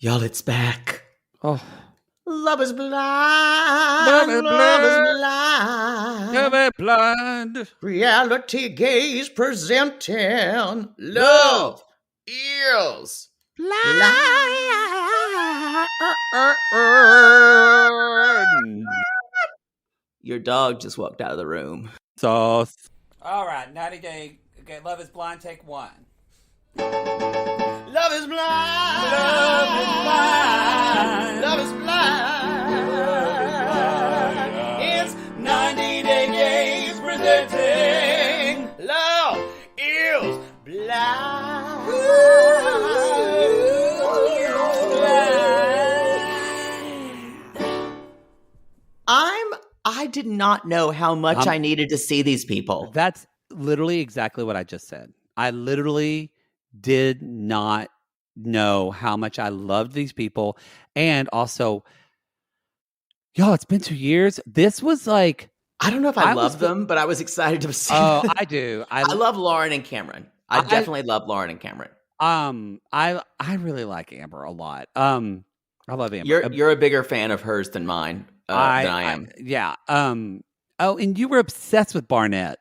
Y'all, it's back. Oh. Love is blind. Love is Love is blind. blind. Love is blind. Reality gaze presenting love is blind. Your dog just walked out of the room. Sauce. All right, 90 Day. Okay, Love is Blind, take one. Love is blind. Love is blind. Love is blind. It's 90 Day Gaze presenting Love is blind. I did not know how much I needed to see these people. That's literally exactly what I just said. I literally did not know how much I loved these people. And also, y'all, it's been 2 years. This was like... I don't know if I love them, but I was excited to see them. I do. I love Lauren and Cameron. I definitely love Lauren and Cameron. I really like Amber a lot. I love Amber. You're a bigger fan of hers than mine. Than I am. Yeah. Oh, and you were obsessed with Barnett.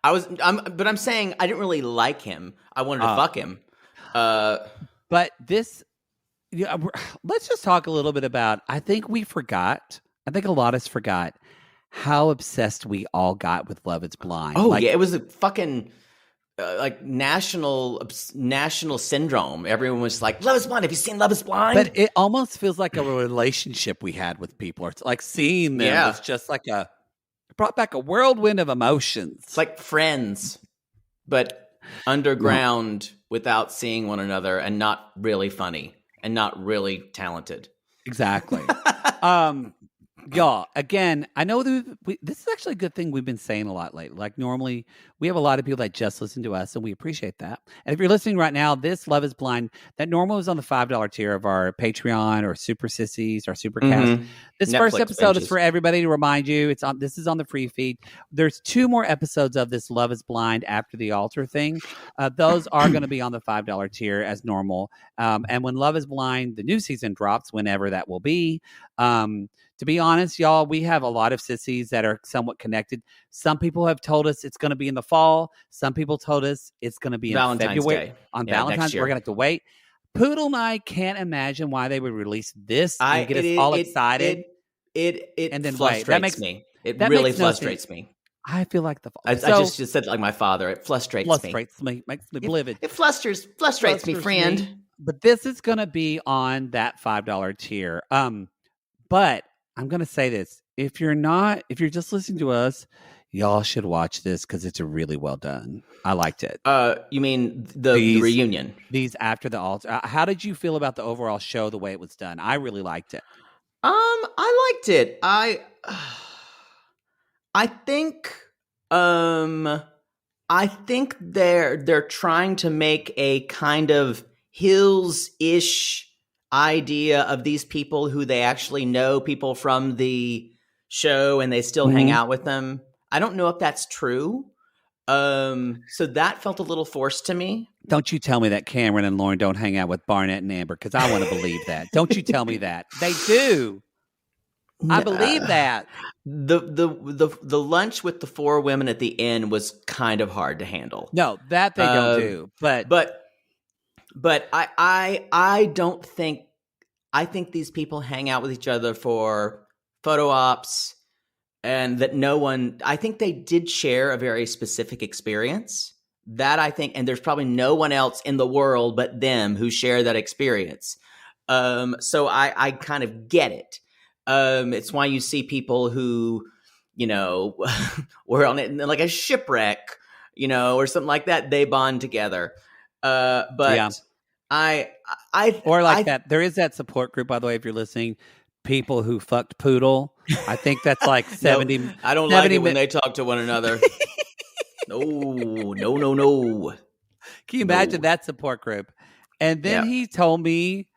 But I'm saying I didn't really like him. I wanted to fuck him. But this, let's just talk a little bit about. I think a lot of us forgot how obsessed we all got with Love Is Blind. Oh yeah, it was a fucking like national syndrome. Everyone was like, "Love Is Blind. Have you seen Love Is Blind?" But it almost feels like a relationship we had with people. It's like seeing them was just like it brought back a whirlwind of emotions. It's like Friends, but underground without seeing one another, and not really funny and not really talented. Exactly. Y'all, again, I know that this is actually a good thing we've been saying a lot lately. Like normally, we have a lot of people that just listen to us, and we appreciate that. And if you're listening right now, this Love Is Blind, that normally is on the $5 tier of our Patreon or Super Sissies or Supercast. Mm-hmm. This Netflix first episode is for everybody to remind you. This is on the free feed. There's 2 more episodes of this Love Is Blind after the altar thing. Those are going to be on the $5 tier as normal. And when Love Is Blind, the new season drops, whenever that will be. To be honest, y'all, we have a lot of sissies that are somewhat connected. Some people have told us it's going to be in the fall. Some people told us it's going to be in February. Day. On Valentine's Day. We're going to have to wait. Poodle and I can't imagine why they would release this and get us all excited. It and then frustrates me. It really frustrates me. I feel like I just said it like my father. It frustrates me. Makes me livid. It frustrates me, friend. But this is going to be on that $5 tier. But I'm going to say this. If you're just listening to us, y'all should watch this because it's really well done. I liked it. You mean the reunion? These after the altar. How did you feel about the overall show, the way it was done? I really liked it. I liked it. I think they're trying to make a kind of Hills-ish idea of these people who they actually know, people from the show, and they still hang out with them. I don't know if that's true. So that felt a little forced to me. Don't you tell me that Cameron and Lauren don't hang out with Barnett and Amber, because I want to believe that. Don't you tell me that. They do. I believe that. The lunch with the 4 women at the end was kind of hard to handle. No, that they don't do. But I don't think, I think these people hang out with each other for photo ops, and that I think they did share a very specific experience that I think, and there's probably no one else in the world but them who share that experience. So I kind of get it. It's why you see people who, were on it like a shipwreck, or something like that. They bond together. But yeah. That. There is that support group, by the way, if you're listening, people who fucked Poodle. I think that's like 70. No, I don't like it when they talk to one another. No. Can you imagine that support group? And then he told me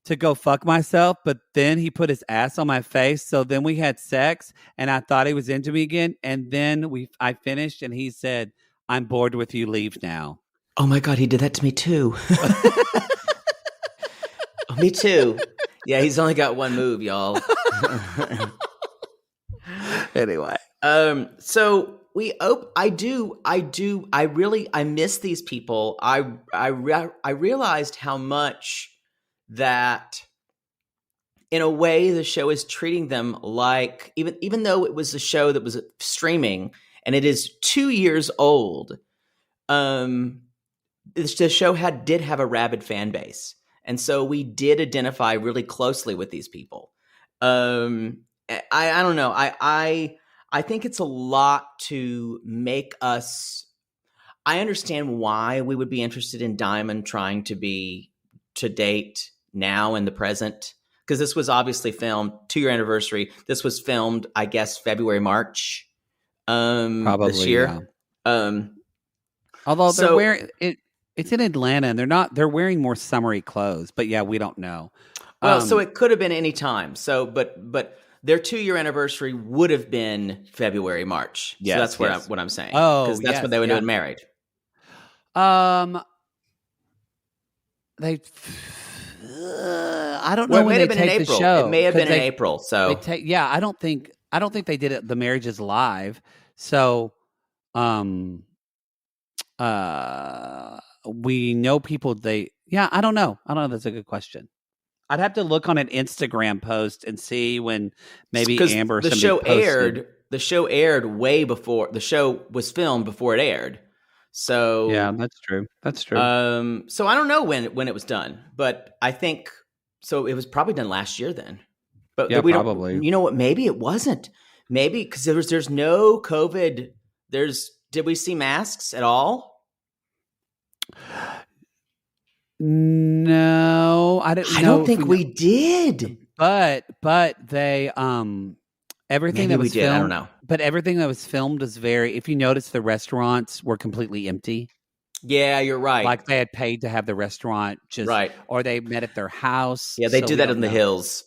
to go fuck myself, but then he put his ass on my face. So then we had sex, and I thought he was into me again. And then I finished, and he said, "I'm bored with you. Leave now." Oh my God, he did that to me too. Oh Me too. Yeah, he's only got one move, y'all. Anyway. So I miss these people. I realized how much that in a way the show is treating them like, even though it was a show that was streaming and it is 2 years old, the show did have a rabid fan base. And so we did identify really closely with these people. I don't know. I think it's a lot to make us. I understand why we would be interested in Diamond trying to date now in the present, because this was obviously filmed 2-year anniversary. This was filmed, I guess, February, March, Probably this year. Yeah. Although they're wearing it. It's in Atlanta, and they're wearing more summery clothes. But yeah, we don't know. Well, so it could have been any time. So, but their 2-year anniversary would have been February, March. Yes, so that's what I'm saying. Oh, because that's when they would have been married. They. I don't know when they take the show. It may have been in April. So I don't think they did it. The marriage is live. So, we know people. I don't know. That's a good question. I'd have to look on an Instagram post and see when maybe Amber. The show aired. The show aired way before the show was filmed. Before it aired. So yeah, that's true. That's true. So I don't know when it was done, but I think so. It was probably done last year then. But yeah, we probably. Don't. You know what? Maybe it wasn't. Maybe because there's no COVID. Did we see masks at all? No, I don't. I don't think we did. But they everything Maybe that was we did. filmed, I don't know. But everything that was filmed was if you notice, the restaurants were completely empty. Yeah, you're right. Like they had paid to have the restaurant just right, or they met at their house. Yeah, they do that in the hills.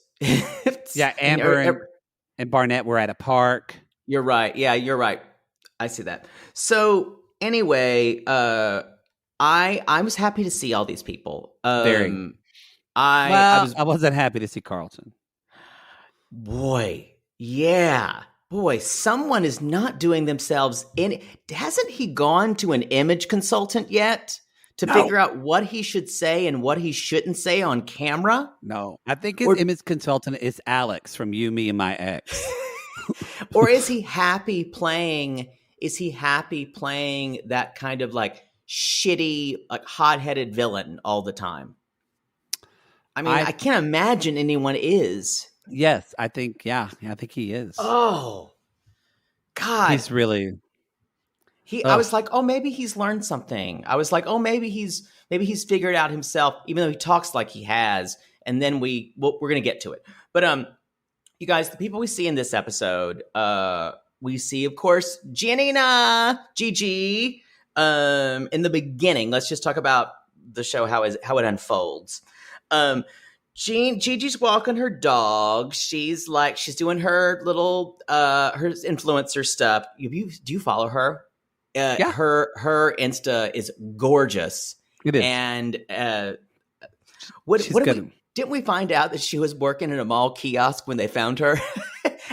Yeah, Amber and Barnett were at a park. You're right. Yeah, you're right. I see that. So anyway, I was happy to see all these people. Very. I wasn't happy to see Carlton. Boy, yeah. Boy, someone is not doing themselves in. Hasn't he gone to an image consultant yet to figure out what he should say and what he shouldn't say on camera? No. I think his image consultant is Alex from You, Me, and My Ex. Or is he happy playing that kind of like shitty, like hot-headed villain all the time? I mean, I can't imagine anyone is. Yes, I think he is. Oh, God. He's really... I was like, oh, maybe he's learned something. I was like, oh, maybe he's figured out himself, even though he talks like he has. And then we're going to get to it. But you guys, the people we see in this episode, we see, of course, Gigi. In the beginning, let's just talk about the show, how it unfolds. Gigi's walking her dog. She's doing her little her influencer stuff. Do you follow her? Yeah. Her Insta is gorgeous. It is. And didn't we find out that she was working in a mall kiosk when they found her?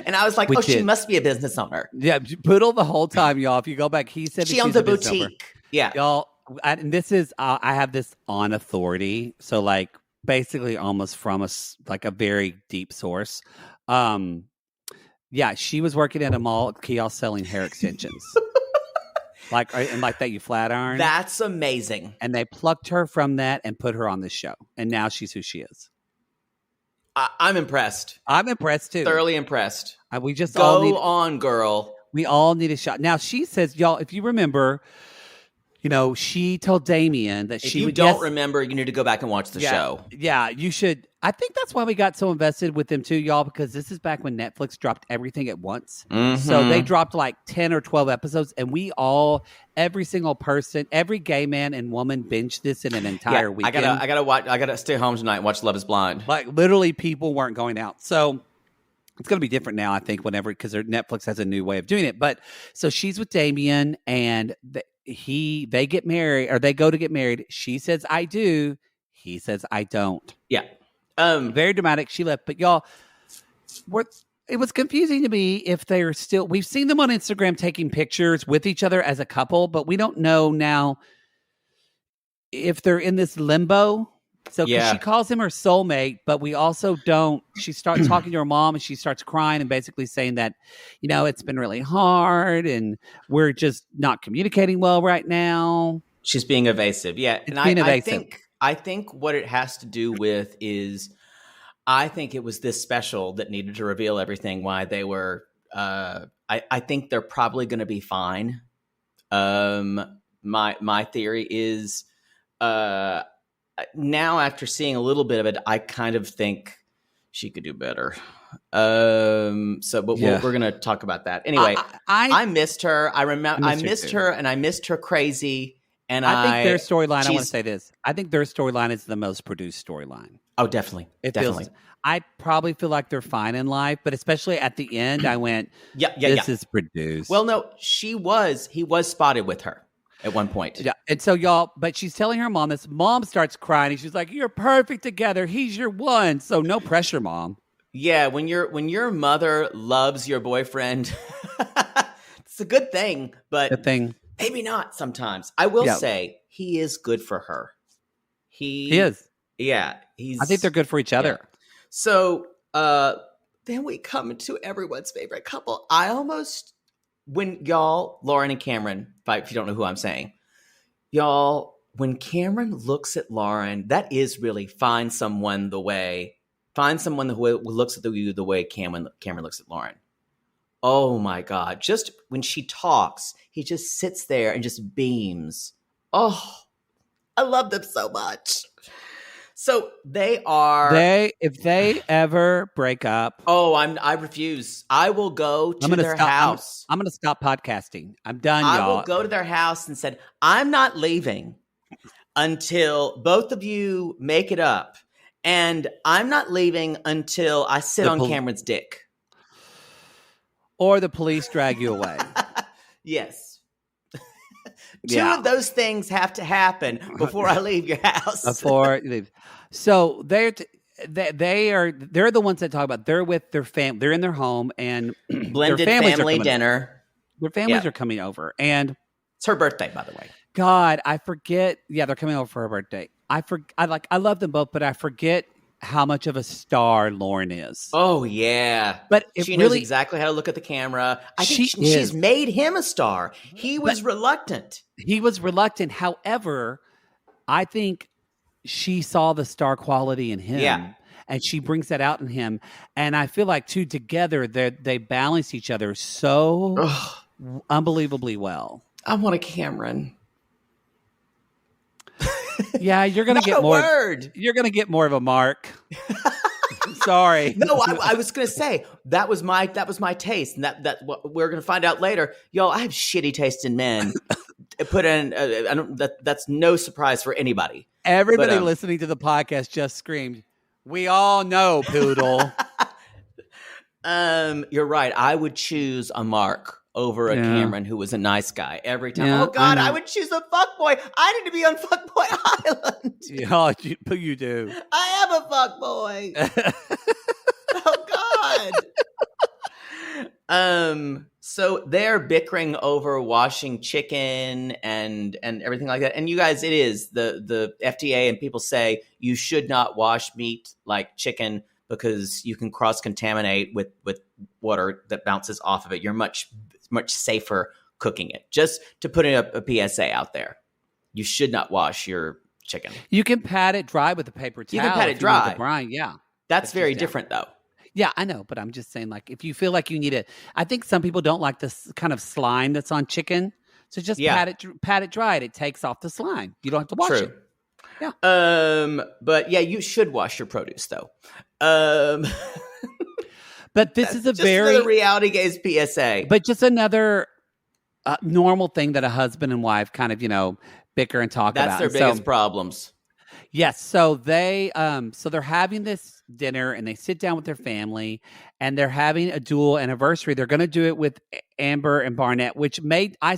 And I was like, she must be a business owner. Yeah, Poodle the whole time, y'all. If you go back, he said she owns a boutique. Yeah, y'all. And this is I have this on authority, so like basically almost from a very deep source. Yeah, she was working at a mall kiosk selling hair extensions. like that you flat iron. That's amazing. And they plucked her from that and put her on this show, and now she's who she is. I'm impressed. I'm impressed too. Thoroughly impressed. We just go on, girl. We all need a shot. Now she says, y'all, if you remember, she told Damien that she would. If you don't remember, you need to go back and watch the show. Yeah, you should. I think that's why we got so invested with them too, y'all, because this is back when Netflix dropped everything at once. Mm-hmm. So they dropped like 10 or 12 episodes, and every single person, every gay man and woman binged this in an entire weekend. I gotta stay home tonight and watch Love Is Blind. Like literally, people weren't going out. So it's going to be different now, I think, because Netflix has a new way of doing it. But so she's with Damien, and they get married, or they go to get married. She says, "I do." He says, "I don't." Yeah. Very dramatic. She left, but y'all, it was confusing to me if they're still. We've seen them on Instagram taking pictures with each other as a couple, but we don't know now if they're in this limbo. So, because she calls him her soulmate, but we also don't. She starts talking to her mom and she starts crying and basically saying that, it's been really hard and we're just not communicating well right now. She's being evasive. Yeah. It's being evasive. I think what it has to do with is, I think it was this special that needed to reveal everything, why they were, I think they're probably going to be fine. My theory is, now after seeing a little bit of it, I kind of think she could do better. We're going to talk about that anyway. I missed her. I missed her, and I missed her crazy. And I think their storyline. I want to say this. I think their storyline is the most produced storyline. Oh, definitely. I probably feel like they're fine in life, but especially at the end, I went, this is produced. Well, no, he was spotted with her at one point. Yeah. And so y'all, but she's telling her mom this. Mom starts crying and she's like, "You're perfect together. He's your one." So no pressure, Mom. Yeah, when your mother loves your boyfriend, it's a good thing, but maybe not sometimes. I will say he is good for her. He is. Yeah. I think they're good for each other. Yeah. So then we come to everyone's favorite couple. Lauren and Cameron, if you don't know who I'm saying, y'all, when Cameron looks at Lauren, that is really find someone who looks at you the way Cameron looks at Lauren. Oh my God. Just when she talks, he just sits there and just beams. Oh, I love them so much. So if they ever break up. Oh, I refuse. I will go to their house. I'm going to stop podcasting. I'm done, y'all. I will go to their house and said, I'm not leaving until both of you make it up. And I'm not leaving until I sit on Cameron's dick. Or the police drag you away. Yes. Two of those things have to happen before I leave your house. Before you leave. So they're the ones that talk about they're with their family. They're in their home and blended family dinner. Their families are coming over, and it's her birthday, by the way. God, I forget. Yeah, they're coming over for her birthday. I love them both, but I forget how much of a star Lauren is. Oh yeah, but she knows exactly how to look at the camera. I think she's made him a star. He was reluctant. However, I think she saw the star quality in him. Yeah. And she brings that out in him. And I feel like together they balance each other so unbelievably well. I want a Cameron. Yeah, you're gonna get more. You're gonna get more of a Mark. I'm sorry. No, I was gonna say that was my taste, and that what we're gonna find out later. Y'all, I have shitty taste in men. That's no surprise for anybody. Everybody listening to the podcast just screamed, "We all know, Poodle." You're right. I would choose a Mark over a Cameron who was a nice guy every time. Yeah, oh God, I would choose a fuckboy. I need to be on Fuckboy Island. Yeah, you do. I am a fuckboy. Oh God. So they're bickering over washing chicken and everything like that. And you guys, it is the FDA and people say you should not wash meat like chicken because you can cross-contaminate with water that bounces off of it. You're much safer cooking it. Just to put a PSA out there. You should not wash your chicken. You can pat it dry with a paper towel. You can pat it dry. Brine, yeah. That's very different though. Yeah, I know, but I'm just saying, like, if you feel like you need it, I think some people don't like this kind of slime that's on chicken. So just pat it dry. It takes off the slime. You don't have to wash it. Yeah. But yeah, you should wash your produce though. But this is another reality gaze PSA. But just another normal thing that a husband and wife kind of, bicker and talk about. That's their biggest problems. Yes. So they're having this dinner and they sit down with their family and they're having a dual anniversary. They're going to do it with Amber and Barnett, which I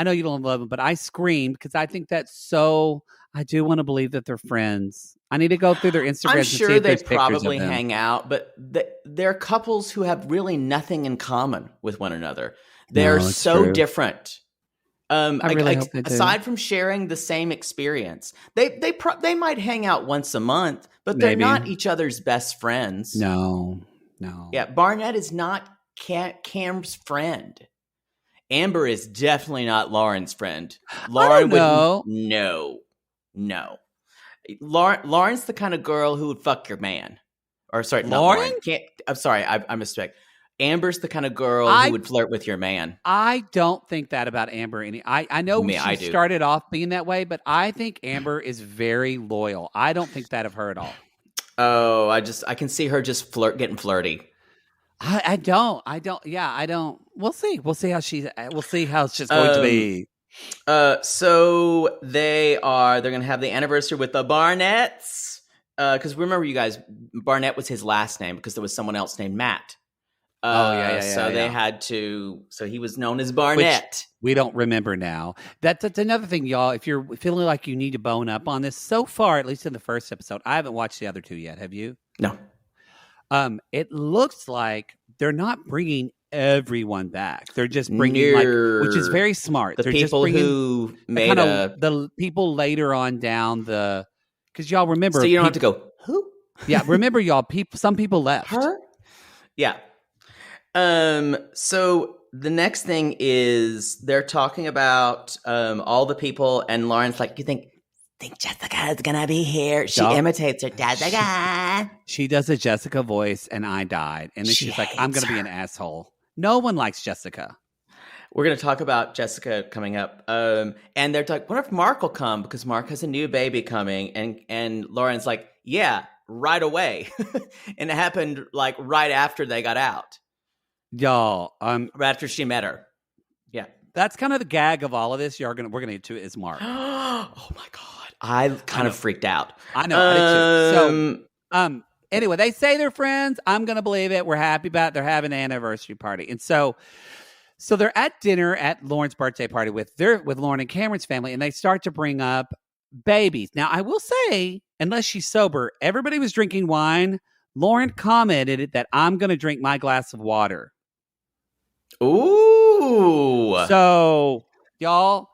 know you don't love them, but I screamed because I think that's so. I do want to believe that they're friends. I need to go through their Instagrams I'm and see sure if they there's pictures of probably them. hang out, but they're couples who have really nothing in common with one another. They're No, it's so true. different. I really hope they do. Aside from sharing the same experience, they might hang out once a month, but they're Maybe. not each other's best friends. No. Yeah, Barnett is not Cam's friend. Amber is definitely not Lauren's friend. I don't know. No. Lauren's the kind of girl who would fuck your man. Or sorry, not Lauren? Lauren. I'm sorry, I misspoke. Amber's the kind of girl who would flirt with your man. I don't think that about Amber. I know she started off being that way, but I think Amber is very loyal. I don't think that of her at all. Oh, I can see her just getting flirty. I don't. Yeah, I don't. We'll see. We'll see how it's just going to be. So they're going to have the anniversary with the Barnetts. Because remember, you guys, Barnett was his last name because there was someone else named Matt. They had to. So he was known as Barnett. Which we don't remember now. That's another thing, y'all. If you're feeling like you need to bone up on this, so far, at least in the first episode, I haven't watched the other two yet. Have you? No. It looks like they're not bringing everyone back. They're just bringing which is very smart. The people who made the people later on down the. Because y'all remember, so you don't have to go. Who? Yeah, remember y'all. Some people left. Her. Yeah. So the next thing is they're talking about all the people, and Lauren's like, "You think Jessica is gonna be here?" She imitates her Jessica. She does a Jessica voice, and I died. And then she's like, "I'm gonna be an asshole." No one likes Jessica. We're gonna talk about Jessica coming up, and they're like, "What if Mark will come because Mark has a new baby coming?" And Lauren's like, "Yeah, right away," and it happened like right after they got out. Y'all, right after she met her. Yeah. That's kind of the gag of all of this. We're gonna get to it is Mark. Oh my God. I kind of freaked out. I know. I did too. So anyway, they say they're friends. I'm gonna believe it. We're happy about it. They're having an anniversary party. And so they're at dinner at Lauren's birthday party with Lauren and Cameron's family, and they start to bring up babies. Now, I will say, unless she's sober, everybody was drinking wine. Lauren commented that I'm gonna drink my glass of water. Ooh. So, y'all,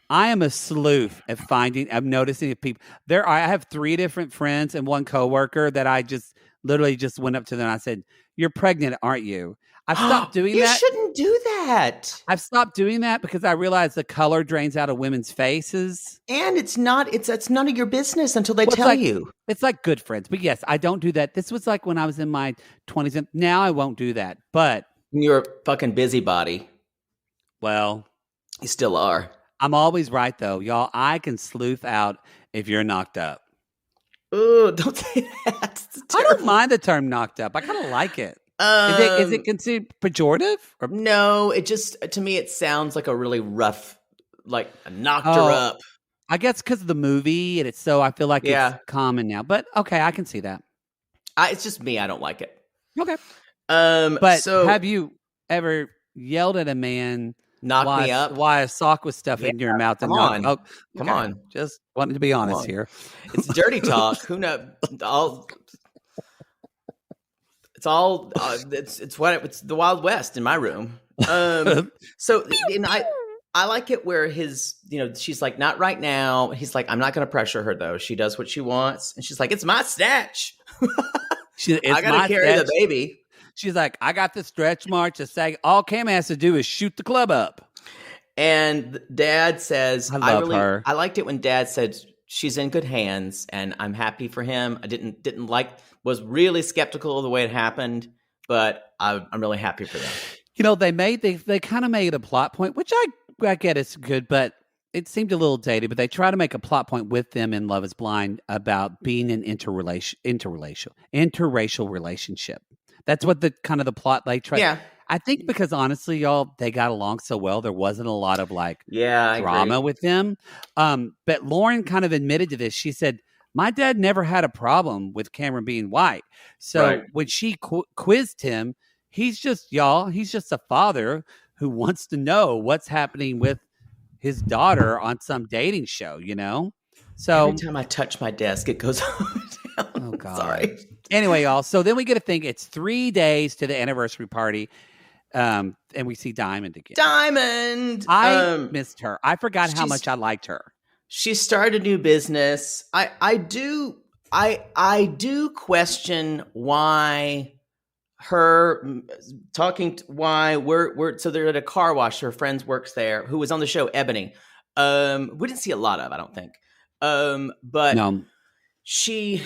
I am a sleuth of noticing if people I have 3 different friends and 1 coworker that I just literally just went up to them and I said, "You're pregnant, aren't you?" I've stopped doing that. You shouldn't do that. I've stopped doing that because I realize the color drains out of women's faces. And it's none of your business until they tell you. It's like good friends. But yes, I don't do that. This was like when I was in my 20s. And now I won't do that. But you're a fucking busybody. Well, you still are. I'm always right, though. Y'all, I can sleuth out if you're knocked up. Ooh, don't say that. I don't mind the term knocked up. I kind of like it. Is it considered pejorative? Or? No, it just, to me, it sounds like a really rough, like, knocked her up. I guess because of the movie, and I feel like it's common now. But, okay, I can see that. It's just me. I don't like it. Okay. But have you ever yelled at a man knock me up why a sock was stuffed in your mouth? Come on. Come on. Just wanted to be honest here. It's dirty talk. Who knows? It's the Wild West in my room. So and I like it where she's like, not right now. He's like, I'm not going to pressure her though. She does what she wants. And she's like, it's my snatch. I got to carry the baby. She's like, I got the stretch march to say all Cam has to do is shoot the club up. And Dad says, I love her. I liked it when Dad said she's in good hands, and I'm happy for him. I was really skeptical of the way it happened, but I'm really happy for them. They kind of made a plot point, which I get it's good, but it seemed a little dated. But they try to make a plot point with them in Love Is Blind about being an interracial relationship. That's what the kind of the plot they try. Yeah. I think because honestly, y'all, they got along so well, there wasn't a lot of I drama with them. But Lauren kind of admitted to this. She said, my dad never had a problem with Cameron being white. So when she quizzed him, he's just a father who wants to know what's happening with his daughter on some dating show, Every So, time I touch my desk, it goes down. oh God. Sorry. Anyway, y'all. So then we get to think it's 3 days to the anniversary party. And we see Diamond again. Diamond. I missed her. I forgot how she's- much I liked her. She started a new business. I do question why her talking why we're so they're at a car wash. Her friend works there who was on the show, Ebony. We didn't see a lot of, I don't think. But No. she's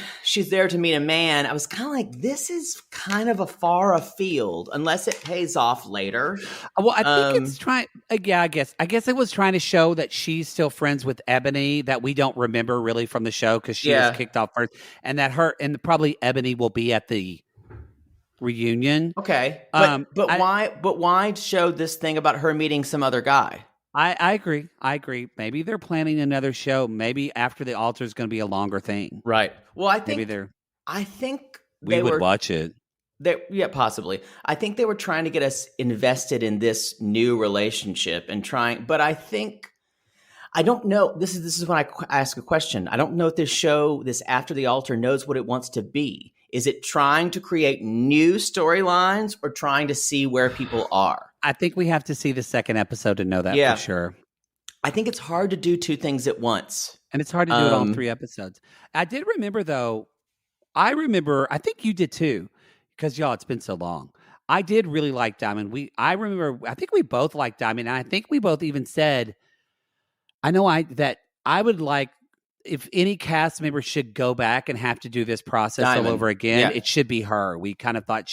there to meet a man. I was kind of like, this is kind of a far afield unless it pays off later. Well, I think it's trying. Yeah, I guess it was trying to show that she's still friends with Ebony that we don't remember really from the show because she was kicked off first, and that her and probably Ebony will be at the reunion. Okay, but why show this thing about her meeting some other guy? I agree. Maybe they're planning another show. Maybe after the altar is going to be a longer thing. Right. Well, I think we would watch it. Yeah, possibly. I think they were trying to get us invested in this new relationship but I don't know. This is when I ask a question. I don't know if this show, this After the Altar, knows what it wants to be. Is it trying to create new storylines or trying to see where people are? I think we have to see the second episode to know that for sure. I think it's hard to do two things at once. And it's hard to do it all 3 episodes. I did remember, though. I think you did too, because y'all, it's been so long. I did really like Diamond. I think we both liked Diamond. And I think we both even said, that I would like, if any cast member should go back and have to do this process all over again, it should be her. We kind of thought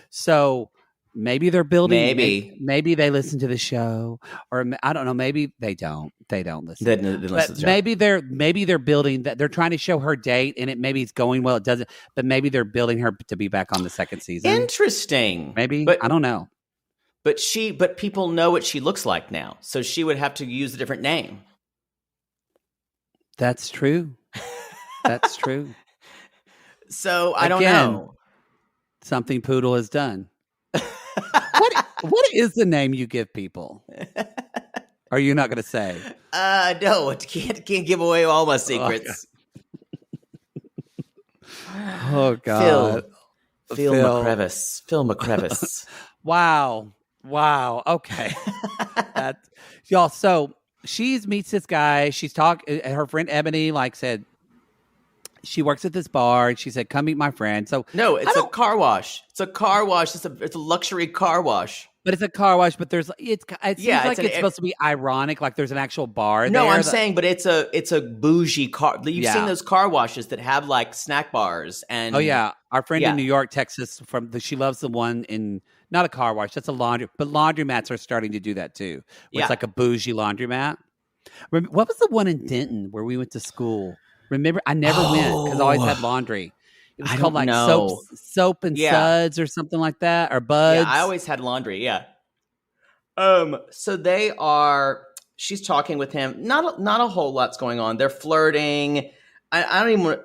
so maybe they're building, maybe they listen to the show, or I don't know, maybe they don't listen. They didn't listen to the show. Maybe they're building that. They're trying to show her date and maybe it's going well. It doesn't, but maybe they're building her to be back on the second season. Interesting. Maybe, but I don't know. But people know what she looks like now. So she would have to use a different name. That's true. That's true. So I don't know. Something Poodle has done. What is the name you give people? Are you not going to say? No, can't give away all my secrets. Oh God. Phil McCrevis. Phil McCrevis. Wow. Okay. Y'all. So she meets this guy. She's her friend Ebony said she works at this bar, and she said, "Come meet my friend." So no, it's a car wash. It's a car wash. It's a luxury car wash. But it's a car wash. But it seems like it's supposed to be ironic. Like there's an actual bar. No, I'm saying, but it's a bougie car. You've seen those car washes that have snack bars and. Oh yeah, our friend in New York, Texas, she loves the one in. Not a car wash. That's a laundry. But laundromats are starting to do that too. It's like a bougie laundromat. What was the one in Denton where we went to school? Remember, I never went because I always had laundry. It was called soap and suds or something like that, or buds. Yeah, I always had laundry. Yeah. So she's talking with him. Not a whole lot's going on. They're flirting. I don't even.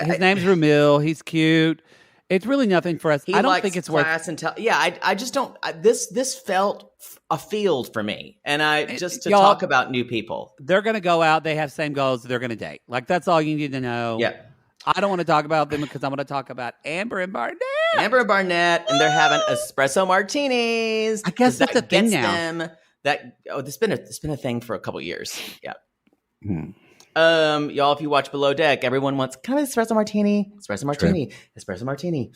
His name's Ramil. He's cute. It's really nothing for us. I don't think it's worth. I just don't. This felt a field for me, and talk about new people. They're going to go out. They have same goals. They're going to date. That's all you need to know. Yeah. I don't want to talk about them because I'm going to talk about Amber and Barnett. And they're having espresso martinis. I guess that's a thing now. It's been a thing for a couple years. Yeah. Y'all, if you watch Below Deck, everyone wants, can I have an espresso martini? Espresso martini. True. Espresso martini.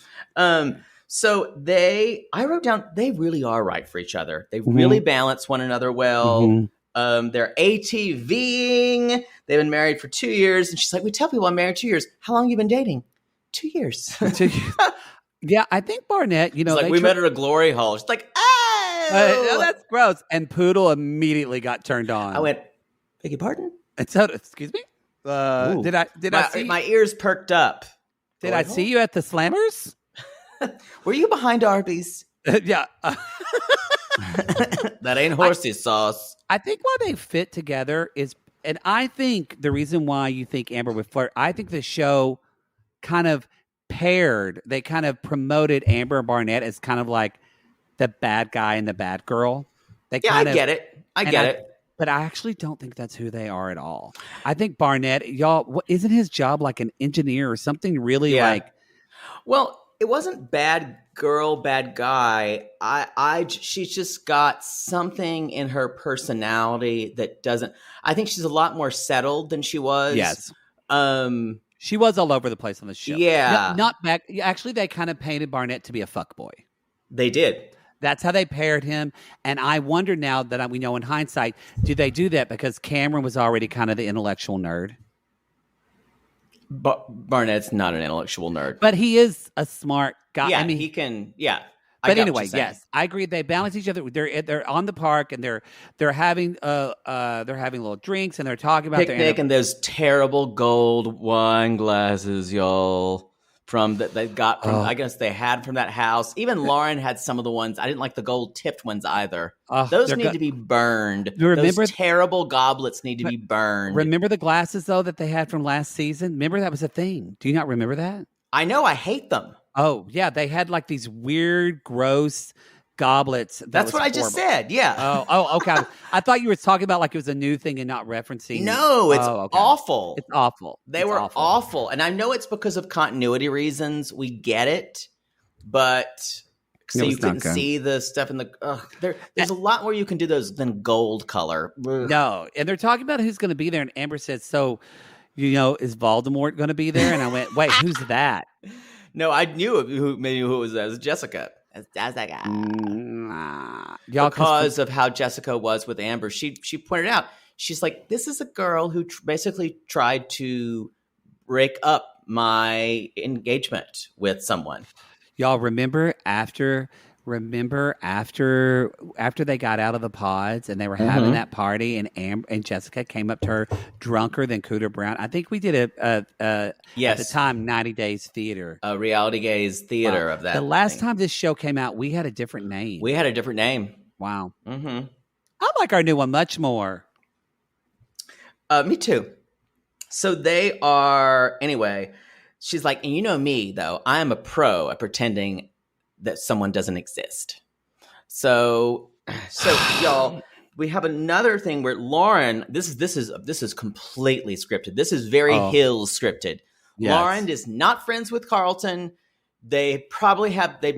So I wrote down, they really are right for each other. They really balance one another well. They're ATVing. They've been married for 2 years. And she's like, we tell people I'm married 2 years. How long have you been dating? 2 years. Yeah, I think Barnett, we met at a glory hole. She's like, oh, that's gross. And Poodle immediately got turned on. I went, beg your pardon? And so, excuse me? Did I see my ears perked up? Did I see you at the Slammers? Were you behind Arby's? Yeah. That ain't horsey sauce. I think why they fit together is, and I think the reason why you think Amber would flirt, I think the show kind of they kind of promoted Amber and Barnett as kind of like the bad guy and the bad girl. I get it. but I actually don't think that's who they are at all. I think Barnett, y'all, isn't his job like an engineer or something really like? Well, it wasn't bad girl, bad guy. She's just got something in her personality that doesn't. I think she's a lot more settled than she was. Yes. Um, She was all over the place on the show. Yeah. Not back. Actually, they kind of painted Barnett to be a fuckboy. They did. That's how they paired him. And I wonder now that we know in hindsight, do they do that because Cameron was already kind of the intellectual nerd? Barnett's not an intellectual nerd. But he is a smart guy. Yeah, I mean, he can, yeah. But anyway, yes, I agree. They balance each other. They're on the park and they're having little drinks and they're talking about picnic and those terrible gold wine glasses, y'all. That they got from, I guess they had from that house. Even Lauren had some of the ones. I didn't like the gold tipped ones either. Those need to be burned. Those terrible goblets need to be burned. Remember the glasses though that they had from last season? Remember that was a thing. Do you not remember that? I know. I hate them. Oh yeah, they had like these weird, gross goblets. That's what I just said. Yeah. Oh, okay. I thought you were talking about like it was a new thing and not referencing. No, it's awful. It's awful. They were awful. And I know it's because of continuity reasons. We get it. But so you couldn't see the stuff in the there's a lot more you can do those than gold color. Ugh. No. And they're talking about who's going to be there. And Amber said, so, is Voldemort going to be there? And I went, wait, who's that? No, I knew who it was. It was Jessica. Jessica. Because of how Jessica was with Amber. She pointed out, she's like, this is a girl who basically tried to break up my engagement with someone. Y'all remember after they got out of the pods and they were having that party and Jessica came up to her drunker than Cooter Brown. I think we did at the time 90 Days Theater. A reality gaze theater of that. The last time this show came out, we had a different name. Wow. Mm-hmm. I like our new one much more. Me too. So they are, anyway, she's like, and you know me though, I am a pro at pretending that someone doesn't exist. So y'all, we have another thing where Lauren, this is completely scripted. This is very Hills scripted. Yes. Lauren is not friends with Carlton. They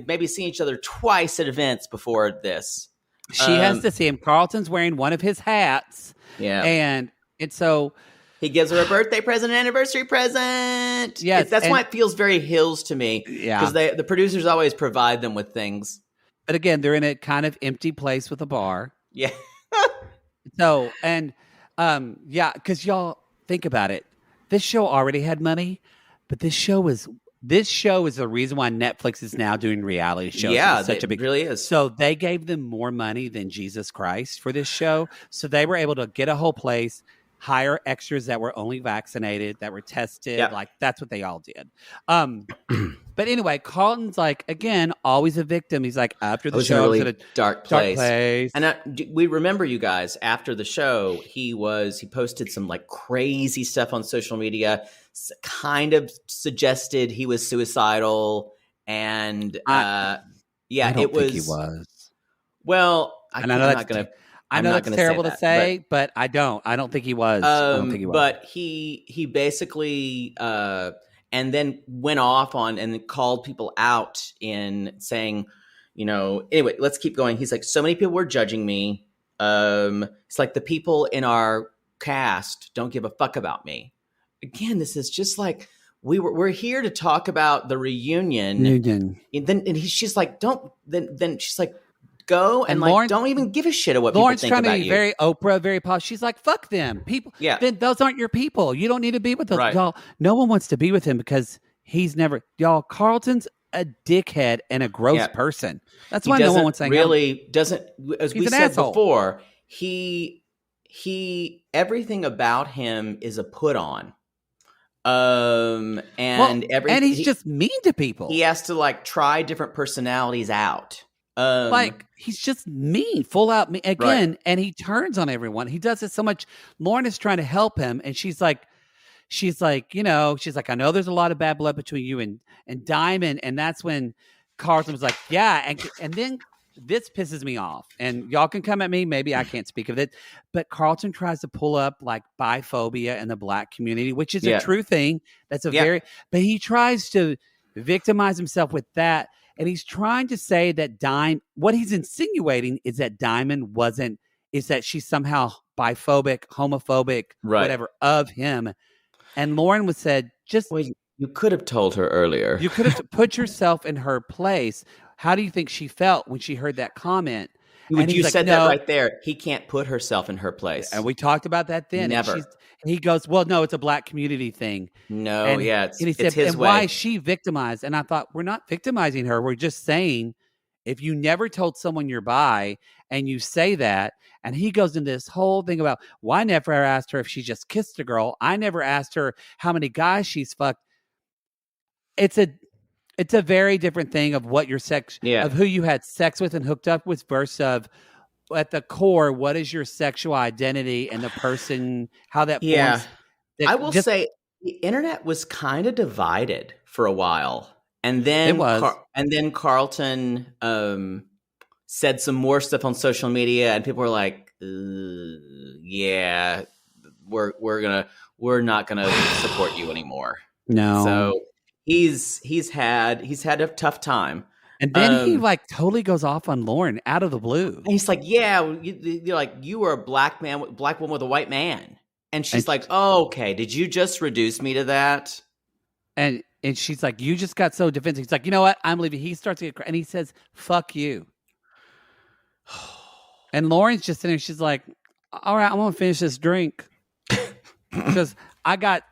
maybe seen each other twice at events before this. She has to see him. Carlton's wearing one of his hats. Yeah. And so he gives her a birthday present, an anniversary present. Yes. That's why it feels very Hills to me. Yeah. Because the producers always provide them with things. But again, they're in a kind of empty place with a bar. Yeah. So, and because y'all think about it. This show already had money, but this show is the reason why Netflix is now doing reality shows. Yeah, it really is. So they gave them more money than Jesus Christ for this show. So they were able to get a whole place, hire extras that were only vaccinated, that were tested. Yep. Like that's what they all did. But anyway, Carlton's like, again, always a victim. He's like, after the show, really a dark place. And we remember, you guys, after the show, he posted some like crazy stuff on social media, kind of suggested he was suicidal. And I don't think he was. Well, I know that's terrible to say, but I don't think he was. But he basically and then went off on and called people out in saying, anyway, let's keep going. He's like, so many people were judging me. It's like the people in our cast don't give a fuck about me. Again, this is just like we're here to talk about the reunion. And she's like, then she's like, go and like Lauren, don't even give a shit of what Lauren's people think about you. Lauren's trying to be very Oprah, very positive. She's like, fuck them. People, then those aren't your people. You don't need to be with those. Right. Y'all, no one wants to be with him because he's never, Carlton's a dickhead and a gross person. That's why no one wants to hang out. As we said before, he everything about him is a put on. And he's just mean to people. He has to like try different personalities out. He's just mean, full out mean again, and he turns on everyone. He does it so much. Lauren is trying to help him, and she's like, I know there's a lot of bad blood between you and Diamond, and that's when Carlton was like, yeah, and then this pisses me off, and y'all can come at me. Maybe I can't speak of it, but Carlton tries to pull up like biphobia in the Black community, which is a true thing. That's but he tries to victimize himself with that. And he's trying to say that what he's insinuating is that Diamond is that she's somehow biphobic, homophobic, whatever of him. And Lauren said, you could have told her earlier. You could have put yourself in her place. How do you think she felt when she heard that comment? And you said that right there. He can't put herself in her place. And we talked about that then. Never. And he goes, well, no, it's a Black community thing. No, and he said, it's his and way. why is she victimized? And I thought, we're not victimizing her. We're just saying, if you never told someone you're bi and you say that, and he goes into this whole thing about, well, I never asked her if she just kissed a girl. I never asked her how many guys she's fucked. It's a very different thing of what your sex, of who you had sex with and hooked up with versus at the core, what is your sexual identity and the person, how that forms. I will say the internet was kind of divided for a while. And then, Carlton said some more stuff on social media, and people were like, "Yeah, we're not gonna support you anymore." No, so he's had a tough time. And then he like totally goes off on Lauren out of the blue. And he's like, "Yeah, you're like you were a black woman with a white man," and she's like, "Oh, okay, did you just reduce me to that?" And she's like, you just got so defensive. He's like, you know what? I'm leaving. He starts to get and he says, fuck you. And Lauren's just sitting there. She's like, all right, I'm going to finish this drink. Because I got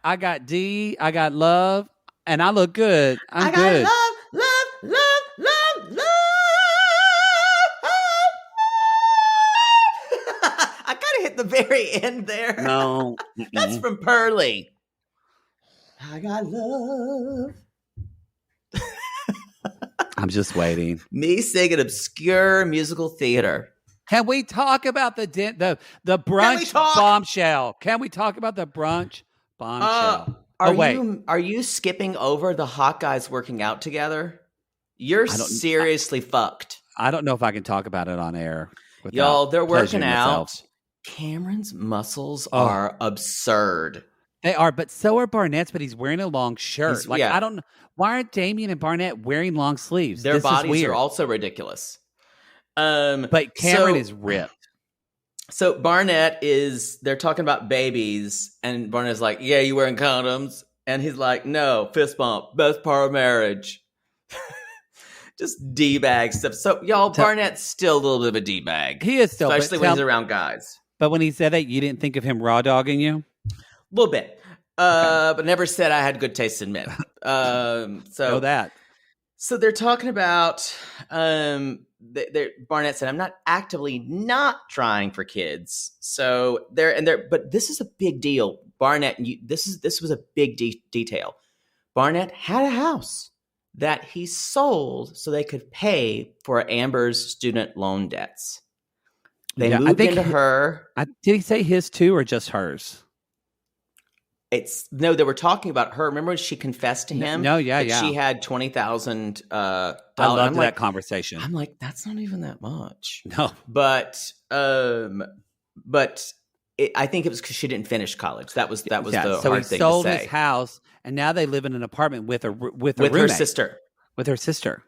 D, I got love, and I look good. I'm good. Love. I kind of hit the very end there. No. That's from Pearly. I got love. I'm just waiting. Me singing obscure musical theater. Can we talk about the brunch bombshell? Can we talk about the brunch bombshell? Are you skipping over the hot guys working out together? You're seriously fucked. I don't know if I can talk about it on air. Y'all, they're working out. Cameron's muscles are absurd. They are, but so are Barnett's, but he's wearing a long shirt. I don't know. Why aren't Damien and Barnett wearing long sleeves? Their bodies are also ridiculous. But Cameron is ripped. So they're talking about babies, and Barnett's like, yeah, you wearing condoms? And he's like, no, fist bump, best part of marriage. Just D-bag stuff. So, y'all, Barnett's still a little bit of a D-bag. He is still. Especially when he's around guys. But when he said that, you didn't think of him raw dogging you? A little bit. But never said I had good taste in men. Know that. So they're talking about Barnett said, I'm not actively not trying for kids. So but this is a big deal. Barnett, this was a big detail. Barnett had a house that he sold so they could pay for Amber's student loan debts. They moved into her. Did he say his too or just hers? They were talking about her. Remember when she confessed to him? No, yeah. She had $20,000. I loved that conversation. I'm like, that's not even that much. No, but I think it was because she didn't finish college. That was the hard thing to say. So he sold his house, and now they live in an apartment with her sister. With her sister.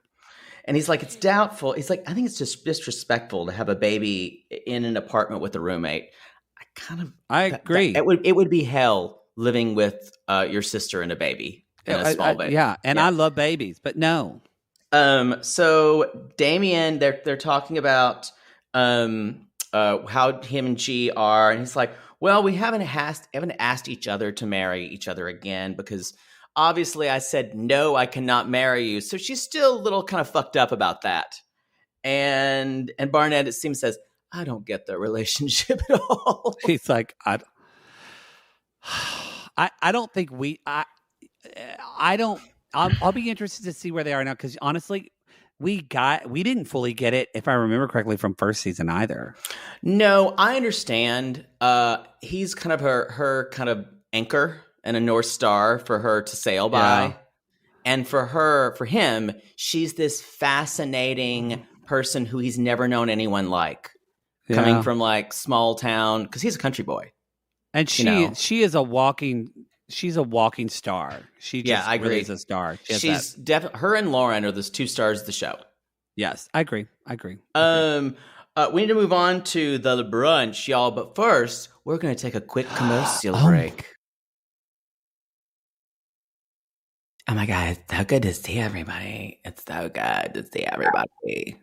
And he's like, it's doubtful. He's like, I think it's just disrespectful to have a baby in an apartment with a roommate. I agree. It would be hell living with your sister and a baby in a small baby. Yeah, and I love babies, but no. So Damien, they're talking about how him and G are, and he's like, well, we haven't asked each other to marry each other again because obviously I said no, I cannot marry you. So she's still a little kind of fucked up about that. And Barnett, it seems, says, I don't get the relationship at all. He's like, I don't think I'll be interested to see where they are now because honestly, we didn't fully get it, if I remember correctly, from first season either. No, I understand. He's kind of her kind of anchor and a North Star for her to sail by. And for him, she's this fascinating person who he's never known anyone like, coming from like small town, because he's a country boy. And she is a walking. She's a walking star. She just I agree. really is a star. She's definitely, her and Lauren are the two stars of the show. Yes, I agree. We need to move on to the brunch, y'all. But first, we're going to take a quick commercial break. Oh my God, it's so good to see everybody. It's so good to see everybody.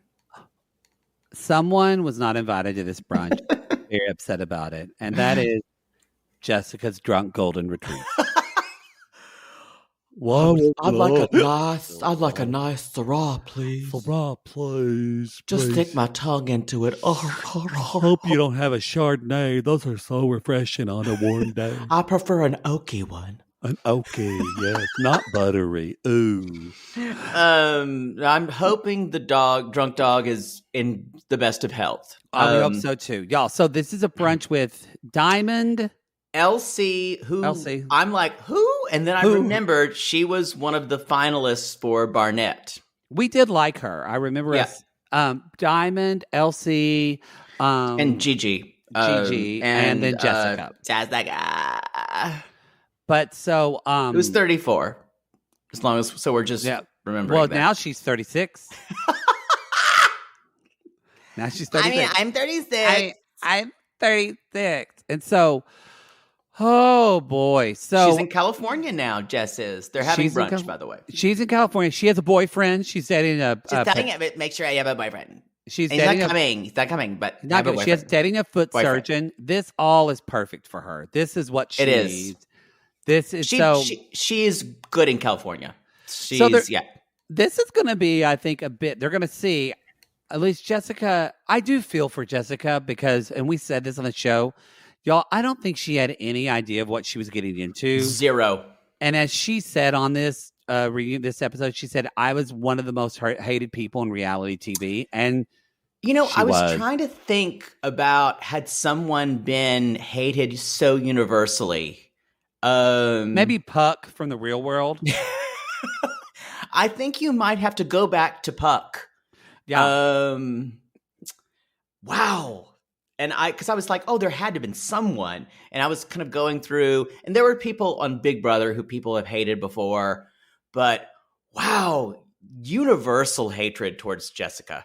Someone was not invited to this brunch. Very upset about it. And that is Jessica's drunk golden retriever. Whoa, I'd like a nice Syrah, please. Syrah, please. Just stick my tongue into it. I hope you don't have a Chardonnay. Those are so refreshing on a warm day. I prefer an oaky one. An oaky, yes, not buttery. Ooh. I'm hoping the drunk dog, is in the best of health. I hope so too, y'all. So this is a brunch with Diamond, Elsie. I'm like, who? And then I remembered she was one of the finalists for Barnett. We did like her. I remember us. Diamond, Elsie, and Gigi, and then Jessica. But so it was 34. As long as we're just remembering. Well, that. now she's 36. Now she's 36. I mean, I'm 36. I'm 36. And so, oh boy. So she's in California now, Jess is. They're having brunch, by the way. She's in California. She has a boyfriend. She's dating make sure I have a boyfriend. He's not coming, but she's dating a foot surgeon. This all is perfect for her. This is what she needs. This is she is good in California. This is going to be, I think, a bit. They're going to see, at least Jessica. I do feel for Jessica because, and we said this on the show, y'all. I don't think she had any idea of what she was getting into. Zero. And as she said on this this episode, she said, "I was one of the most hated people in reality TV." And I was trying to think about, had someone been hated so universally. Maybe Puck from The Real World. I think you might have to go back to Puck. Yeah. Wow. And because I was like, oh, there had to have been someone. And I was kind of going through, and there were people on Big Brother who people have hated before. But wow, universal hatred towards Jessica.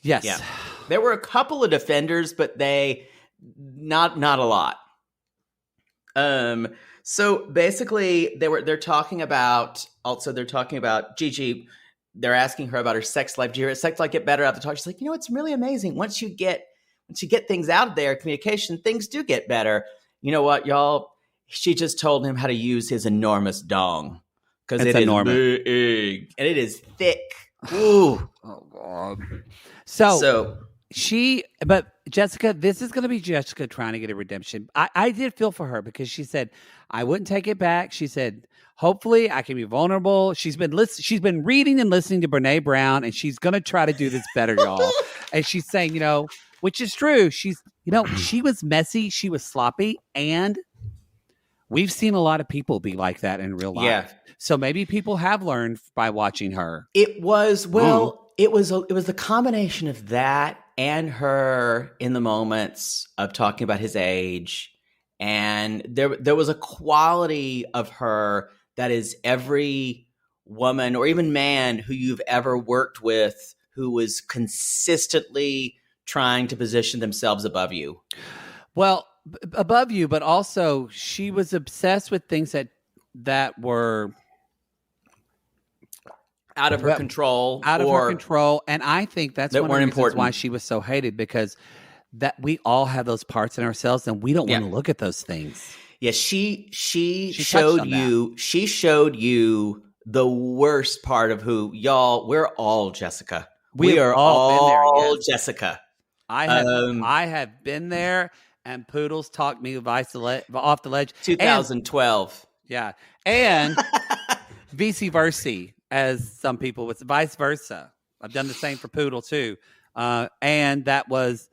Yes. Yeah. There were a couple of defenders, but not a lot. So basically they're talking about Gigi. They're asking her about her sex life. Did her sex life get better after the talk? She's like, it's really amazing. Once you get things out there, communication, things do get better. You know what, y'all? She just told him how to use his enormous dong. Because it is big and it is thick. Ooh. Oh God. So but Jessica, this is going to be Jessica trying to get a redemption. I did feel for her because she said, I wouldn't take it back. She said, hopefully I can be vulnerable. She's been reading and listening to Brene Brown, and she's going to try to do this better, y'all. And she's saying, which is true. She's, she was messy. She was sloppy. And we've seen a lot of people be like that in real life. Yeah. So maybe people have learned by watching her. It was, it was the combination of that and her in the moments of talking about his age. And there was a quality of her that is every woman or even man who you've ever worked with who was consistently trying to position themselves above you. Well, above you, but also she was obsessed with things that were out of her control. And I think that's one of the reasons why she was so hated, because that we all have those parts in ourselves and we don't want to look at those things. Yeah, she showed you the worst part of who, y'all, we're all Jessica. We are all been there, yes. Jessica. I have been there, and Poodles talked me off the ledge. 2012. And vice versa, as some people would say, vice versa. I've done the same for Poodle too. And that was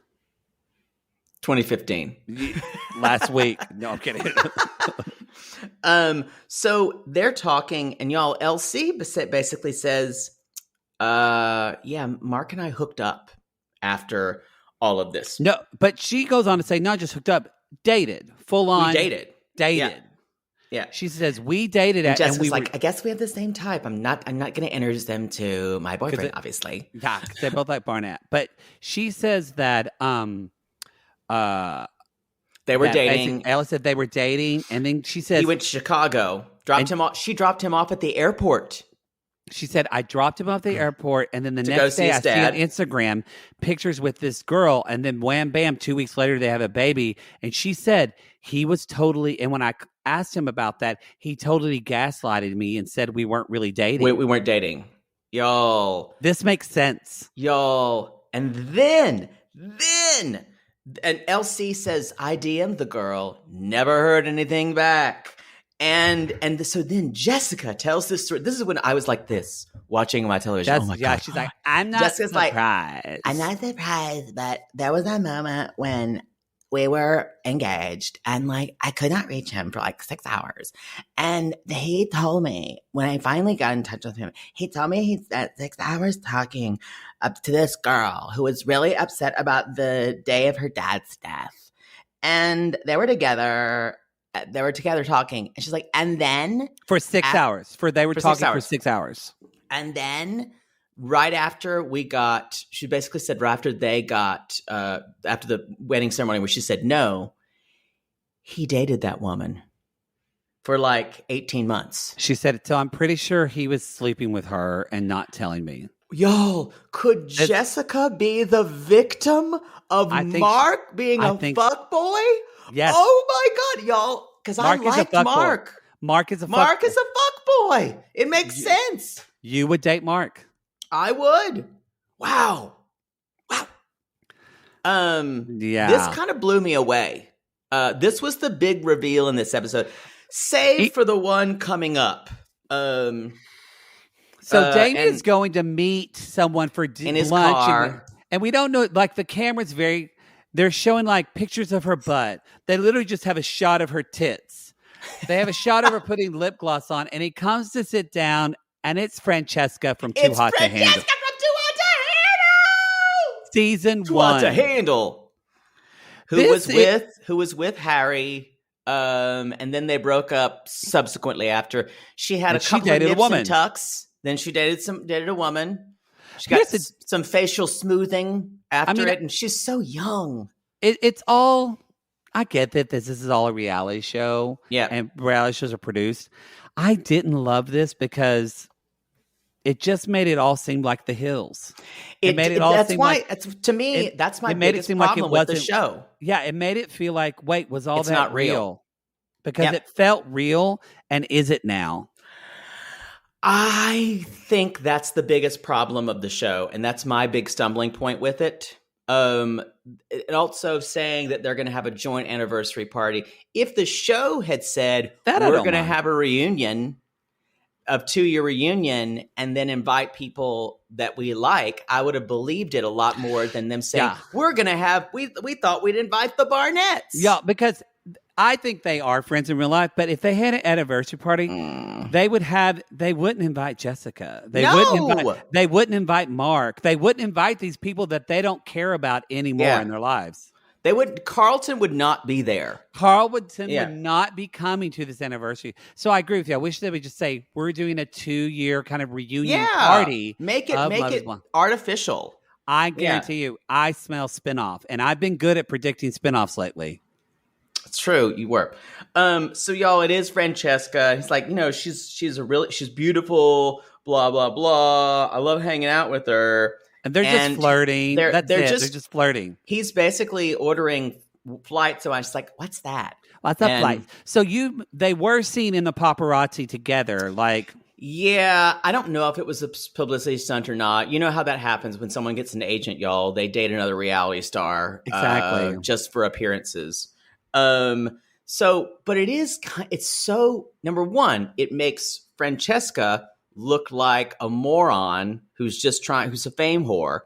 2015. Last week. No, I'm kidding. So they're talking, and y'all, LC basically says, Yeah, Mark and I hooked up after all of this. No, but she goes on to say, not just hooked up, dated, full on. We dated. Dated. Yeah. She says we dated And at, Jessica's and we like, I guess we have the same type. I'm not going to introduce them to my boyfriend, obviously. Yeah, because they both like Barnett. But she says that they were dating. Ella said they were dating, and then she says he went to Chicago. Dropped him off. She dropped him off at the airport. She said, I dropped him off the airport, and then the To next day I see dad. on Instagram pictures with this girl, and then wham, bam, 2 weeks later they have a baby. And she said he was totally, and when I asked him about that, he totally gaslighted me and said we weren't really dating. We weren't dating. Y'all. This makes sense. Y'all. And then, and LC says, I DM'd the girl, never heard anything back. So then Jessica tells this story. This is when I was like this, watching my television. Oh my God. She's like, I'm not Jessica's surprised. Like, I'm not surprised, but there was a moment when we were engaged and like I could not reach him for like 6 hours. And he told me, when I finally got in touch with him, he told me he spent 6 hours talking up to this girl who was really upset about the day of her dad's death. And they were together talking. And she's like, and then for 6 hours. They were talking for 6 hours. And then right after she basically said right after they got, after the wedding ceremony where she said no, he dated that woman for like 18 months. She said, so I'm pretty sure he was sleeping with her and not telling me. Y'all, could Jessica be the victim of Mark being a fuckboy? Yes. Oh my God, y'all. Because I liked Mark. Mark is a fuckboy. It makes sense. You would date Mark. I would. Wow. Yeah. This kind of blew me away. This was the big reveal in this episode, save for the one coming up. So Damien's going to meet someone for in his lunch, car. and we don't know. Like the camera's they're showing like pictures of her butt. They literally just have a shot of her tits. They have a shot of her putting lip gloss on, and he comes to sit down, and it's Francesca from Too Hot to Handle. Francesca from Too Hot to Handle! Season 1. Too Hot to Handle. Who was with Harry, and then they broke up subsequently after she had a couple of nips and tucks. Then she dated a woman. She got some facial smoothing after it, and she's so young. It's all. I get that this is all a reality show. Yeah, and reality shows are produced. I didn't love this because it just made it all seem like The Hills. It made it all that's seem why, like to me, that's my biggest problem with the show. Yeah, it made it feel like, wait, was all it's that not real? Because it felt real, and is it now? I think that's the biggest problem of the show, and that's my big stumbling point with it. And also saying that they're going to have a joint anniversary party. If the show had said we're going to have a reunion, of 2-year reunion, and then invite people that we like, I would have believed it a lot more than them saying we're going to have. We thought we'd invite the Barnetts. Yeah, because I think they are friends in real life, but if they had an anniversary party, they wouldn't invite Jessica. They wouldn't invite Mark. They wouldn't invite these people that they don't care about anymore in their lives. Carlton would not be there. Carlton would not be coming to this anniversary. So I agree with you. I wish they would just say, we're doing a 2-year kind of reunion party. Make it artificial. I guarantee you, I smell spinoff, and I've been good at predicting spinoffs lately. It's true, you were. So y'all, it is Francesca. He's like, she's beautiful, blah, blah, blah. I love hanging out with her. And they're just flirting. They're just flirting. He's basically ordering flights. So I'm just like, what's that? What's that flight? So they were seen in the paparazzi together, like. Yeah, I don't know if it was a publicity stunt or not. You know how that happens when someone gets an agent, y'all. They date another reality star. Exactly. Just for appearances. But it's so, number one, it makes Francesca look like a moron who's a fame whore.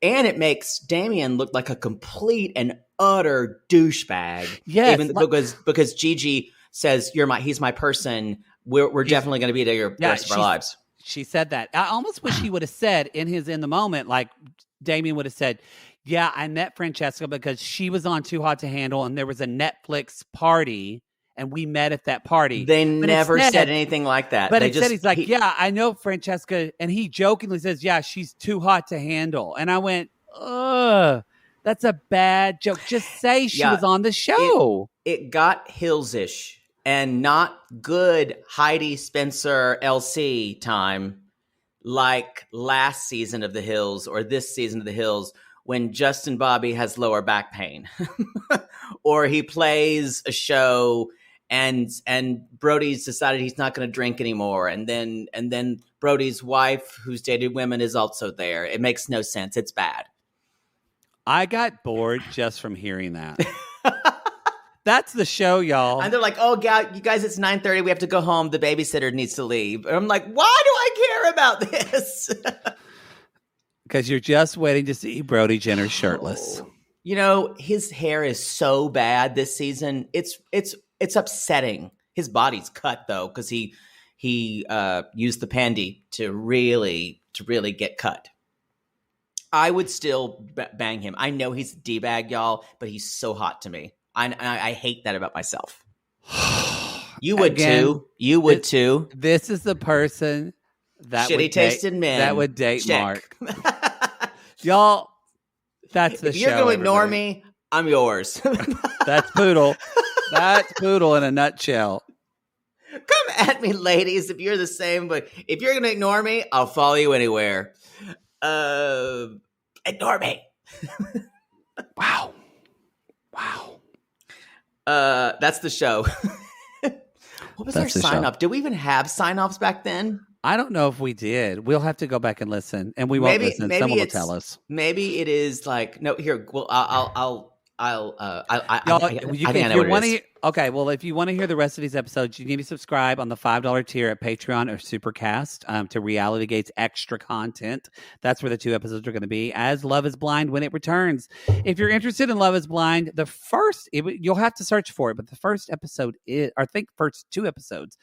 And it makes Damien look like a complete and utter douchebag. Yes. Because Gigi says, he's my person. We're definitely going to be together the rest of our lives. She said that. I almost wish he would have said in the moment, like Damien would have said, yeah, I met Francesca because she was on Too Hot to Handle and there was a Netflix party and we met at that party. They never said anything like that. But instead he's like, yeah, I know Francesca. And he jokingly says, yeah, she's too hot to handle. And I went, ugh, that's a bad joke. Just say she was on the show. It got Hills-ish. And not good Heidi Spencer LC time like last season of The Hills or this season of The Hills when Justin Bobby has lower back pain. Or he plays a show and Brody's decided he's not going to drink anymore. And then Brody's wife, who's dated women, is also there. It makes no sense. It's bad. I got bored just from hearing that. That's the show, y'all. And they're like, oh, God, you guys, it's 9:30. We have to go home. The babysitter needs to leave. And I'm like, why do I care about this? Because you're just waiting to see Brody Jenner shirtless. You know, his hair is so bad this season. It's upsetting. His body's cut, though, because he used the pandy to really get cut. I would still bang him. I know he's a D-bag, y'all, but he's so hot to me. I hate that about myself. You would too. You would too. This is the person that shitty tasted men that would date Mark. Y'all, that's the show. If you're going to ignore me, I'm yours. That's Poodle. That's Poodle in a nutshell. Come at me, ladies, if you're the same. But if you're going to ignore me, I'll follow you anywhere. Ignore me. Wow. That's the show. What was our sign-off? Did we even have sign-offs back then? I don't know if we did. We'll have to go back and listen, and we won't listen. Someone will tell us. Maybe it is like no. Here, well, Okay, well, if you want to hear the rest of these episodes, you need to subscribe on the $5 tier at Patreon or Supercast to Reality Gate's extra content. That's where the 2 episodes are going to be, as Love is Blind when it returns. If you're interested in Love is Blind, you'll have to search for it, but the first episode first 2 episodes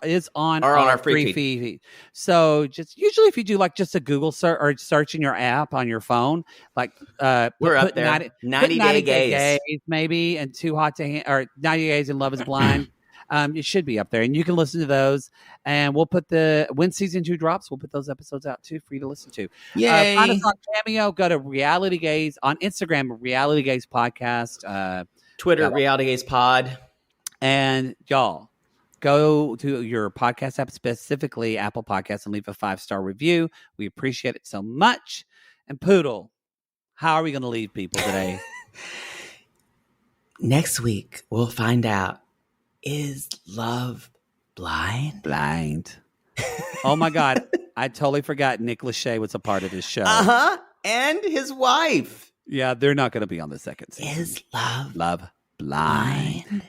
is on our free feed. So just usually if you do like just a Google search or search in your app on your phone, like we're up there 90 Day Gays maybe, and Too Hot to or 90 Days and Love is Blind. It should be up there and you can listen to those, and we'll put when season 2 drops, we'll put those episodes out too for you to listen to. Yay. Find us on Cameo, go to Reality Gaze on Instagram, Reality Gaze Podcast, Twitter, Reality Gaze Pod, and y'all go to your podcast app, specifically Apple Podcasts, and leave a 5-star review. We appreciate it so much. And Poodle, how are we going to leave people today? Next week, we'll find out, is love blind? Blind. Oh, my God. I totally forgot Nick Lachey was a part of this show. Uh-huh. And his wife. Yeah, they're not going to be on the second season. Is love blind?